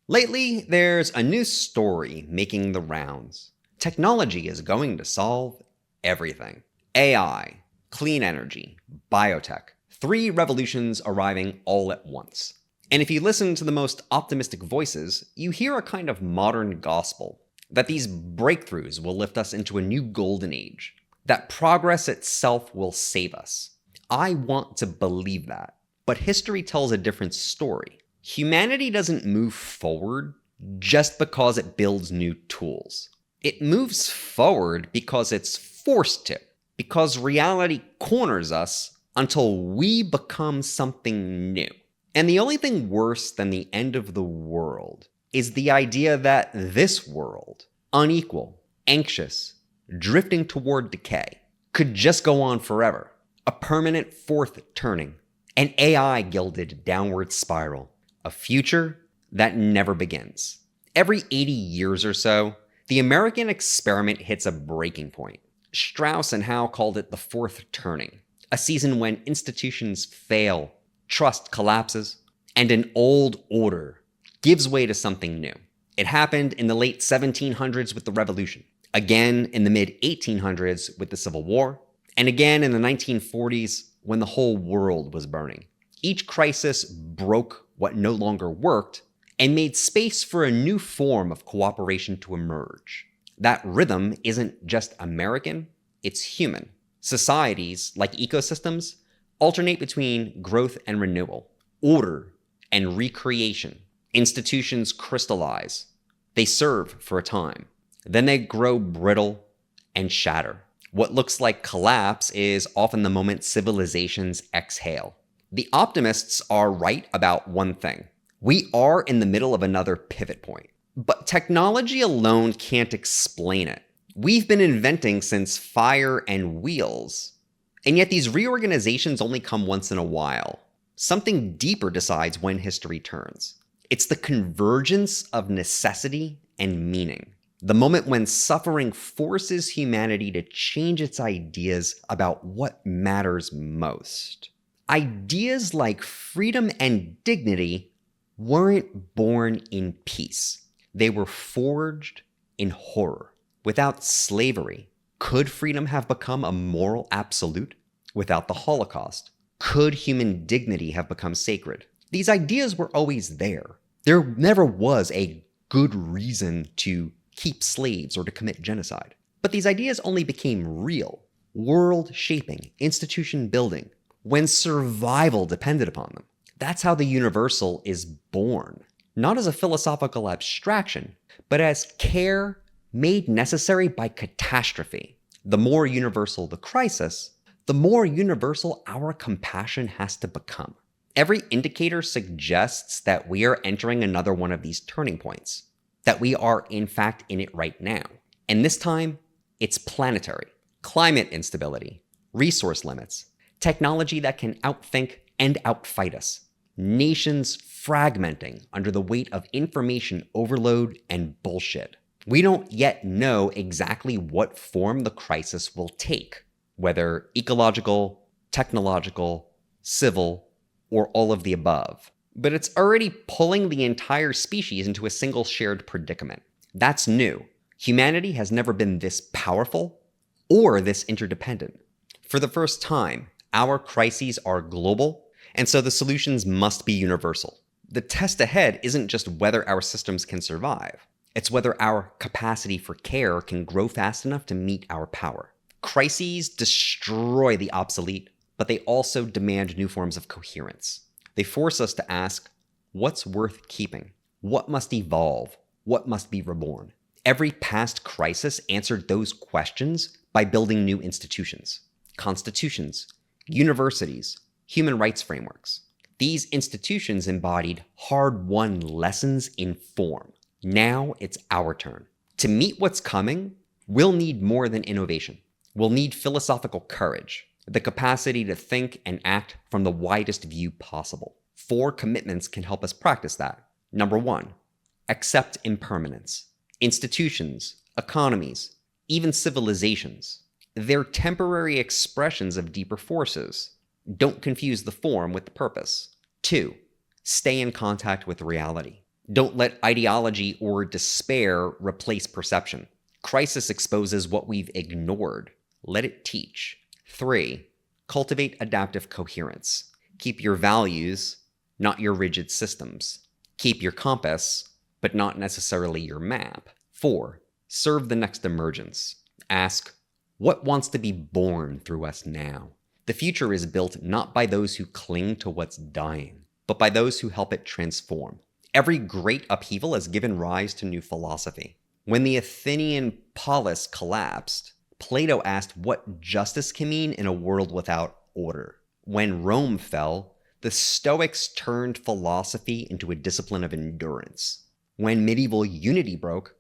Lately, there's a new story making the rounds. Technology is going to solve everything. AI, clean energy, biotech. Three revolutions arriving all at once. And if you listen to the most optimistic voices, you hear a kind of modern gospel that these breakthroughs will lift us into a new golden age, that progress itself will save us. I want to believe that, but history tells a different story. Humanity doesn't move forward just because it builds new tools. It moves forward because it's forced to, because reality corners us until we become something new. And the only thing worse than the end of the world is the idea that this world, unequal, anxious, drifting toward decay, could just go on forever. A permanent fourth turning, an AI-gilded downward spiral, a future that never begins. Every 80 years or so, the American experiment hits a breaking point. Strauss and Howe called it the fourth turning, a season when institutions fail, trust collapses, and an old order gives way to something new. It happened in the late 1700s with the Revolution, again in the mid-1800s with the Civil War, and again in the 1940s when the whole world was burning. Each crisis broke what no longer worked and made space for a new form of cooperation to emerge. That rhythm isn't just American, it's human. Societies, like ecosystems, alternate between growth and renewal, order and recreation. Institutions crystallize. They serve for a time. Then they grow brittle and shatter. What looks like collapse is often the moment civilizations exhale. The optimists are right about one thing. We are in the middle of another pivot point. But technology alone can't explain it. We've been inventing since fire and wheels. And yet these reorganizations only come once in a while. Something deeper decides when history turns. It's the convergence of necessity and meaning. The moment when suffering forces humanity to change its ideas about what matters most. Ideas like freedom and dignity weren't born in peace. They were forged in horror. Without slavery, could freedom have become a moral absolute? Without the Holocaust, could human dignity have become sacred? These ideas were always there. There never was a good reason to keep slaves or to commit genocide. But these ideas only became real, world-shaping, institution-building, when survival depended upon them. That's how the universal is born. Not as a philosophical abstraction, but as care made necessary by catastrophe. The more universal the crisis, the more universal our compassion has to become. Every indicator suggests that we are entering another one of these turning points, that we are in fact in it right now. And this time, it's planetary. Climate instability, resource limits, technology that can outthink and outfight us, nations fragmenting under the weight of information overload and bullshit. We don't yet know exactly what form the crisis will take, whether ecological, technological, civil, or all of the above. But it's already pulling the entire species into a single shared predicament. That's new. Humanity has never been this powerful or this interdependent. For the first time, our crises are global, and so the solutions must be universal. The test ahead isn't just whether our systems can survive. It's whether our capacity for care can grow fast enough to meet our power. Crises destroy the obsolete, but they also demand new forms of coherence. They force us to ask, what's worth keeping? What must evolve? What must be reborn? Every past crisis answered those questions by building new institutions, constitutions, universities, human rights frameworks. These institutions embodied hard-won lessons in form. Now it's our turn. To meet what's coming, we'll need more than innovation. We'll need philosophical courage, the capacity to think and act from the widest view possible. 4 commitments can help us practice that. Number 1, accept impermanence. Institutions, economies, even civilizations, they're temporary expressions of deeper forces. Don't confuse the form with the purpose. 2, stay in contact with reality. Don't let ideology or despair replace perception. Crisis exposes what we've ignored. Let it teach. 3. Cultivate adaptive coherence. Keep your values, not your rigid systems. Keep your compass, but not necessarily your map. 4. Serve the next emergence. Ask, what wants to be born through us now? The future is built not by those who cling to what's dying, but by those who help it transform. Every great upheaval has given rise to new philosophy. When the Athenian polis collapsed, Plato asked what justice can mean in a world without order. When Rome fell, the Stoics turned philosophy into a discipline of endurance. When medieval unity broke,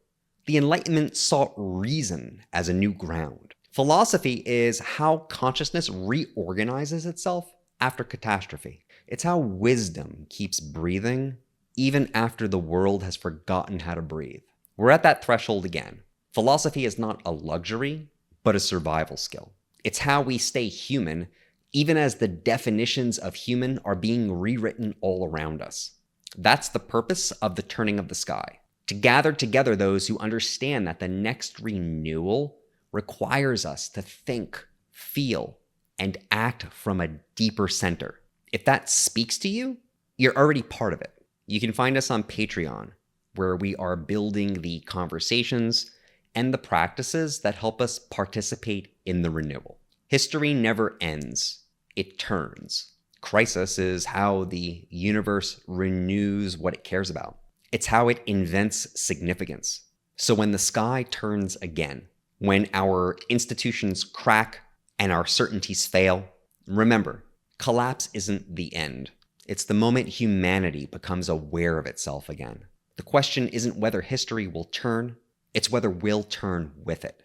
the Enlightenment sought reason as a new ground. Philosophy is how consciousness reorganizes itself after catastrophe. It's how wisdom keeps breathing even after the world has forgotten how to breathe. We're at that threshold again. Philosophy is not a luxury, but a survival skill. It's how we stay human, even as the definitions of human are being rewritten all around us. That's the purpose of the turning of the sky. To gather together those who understand that the next renewal requires us to think, feel, and act from a deeper center. If that speaks to you, you're already part of it. You can find us on Patreon, where we are building the conversations and the practices that help us participate in the renewal. History never ends, it turns. Crisis is how the universe renews what it cares about. It's how it invents significance. So when the sky turns again, when our institutions crack and our certainties fail, remember, collapse isn't the end. It's the moment humanity becomes aware of itself again. The question isn't whether history will turn, it's whether we'll turn with it.